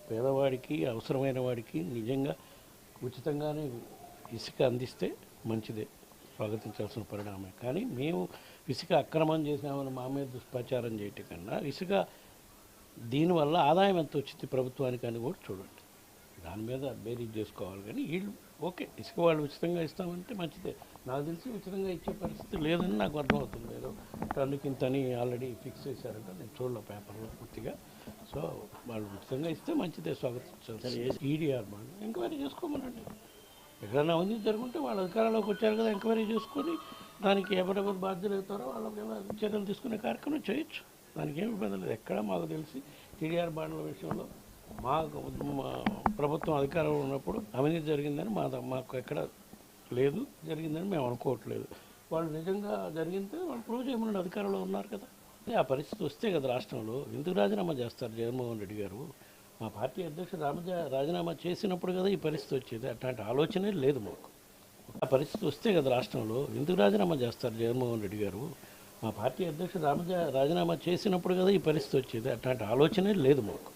పేదవాడికి అవసరమైన వాడికి నిజంగా ఉచితంగానే ఇసుక అందిస్తే మంచిదే, స్వాగతించాల్సిన పరిణామమే. కానీ మేము ఇసుక అక్రమం చేసామని మా మీద దుష్ప్రచారం చేయటం కన్నా ఇసుక దీనివల్ల ఆదాయం ఎంత వచ్చింది ప్రభుత్వానికి అని కూడా చూడండి. దాని మీద బేరీజ్ చేసుకోవాలి. కానీ వీళ్ళు ఓకే ఇసుక వాళ్ళు ఉచితంగా ఇస్తామంటే మంచిదే. నాకు తెలిసి ఉచితంగా ఇచ్చే పరిస్థితి లేదని నాకు అర్థమవుతుంది. ఏదో టన్నుకి ఇంతని ఆల్రెడీ ఫిక్స్ చేశారంట, నేను చూడలే పేపర్లో పూర్తిగా. సో వాళ్ళు ఉచితంగా ఇస్తే మంచిదే, స్వాగతించాలి. ఈడీఆర్ బాండ్ ఎంక్వైరీ చేసుకోమనండి. ఎక్కడైనా అవినీతి జరుగుంటే వాళ్ళు అధికారంలోకి వచ్చారు కదా, ఎంక్వైరీ చేసుకొని దానికి ఎవరెవరు బాధ్యులు అవుతారో వాళ్ళకి చర్యలు తీసుకునే కార్యక్రమం చేయొచ్చు. దానికి ఏమి ఇబ్బంది లేదు. ఎక్కడ మాకు తెలిసి టీడీఆర్ బాండ్ల విషయంలో మా ప్రభుత్వం అధికారంలో ఉన్నప్పుడు అవినీతి జరిగిందని మాకు ఎక్కడ లేదు, జరిగిందని మేము అనుకోవట్లేదు. వాళ్ళు నిజంగా జరిగితే వాళ్ళు ప్రూవ్ చేయమని అధికారంలో ఉన్నారు కదా. ఆ పరిస్థితి వస్తే కదా రాష్ట్రంలో ఎందుకు రాజీనామా చేస్తారు జగన్మోహన్ రెడ్డి గారు? మా పార్టీ అధ్యక్షుడు రాజీనామా చేసినప్పుడు కదా ఈ పరిస్థితి వచ్చేది. అట్లాంటి ఆలోచనే లేదు మాకు. ఆ పరిస్థితి వస్తే కదా రాష్ట్రంలో ఎందుకు రాజీనామా చేస్తారు జగన్మోహన్ రెడ్డి గారు? మా పార్టీ అధ్యక్షుడు రాజీనామా చేసినప్పుడు కదా ఈ పరిస్థితి వచ్చేది. అట్లాంటి ఆలోచనే లేదు మాకు.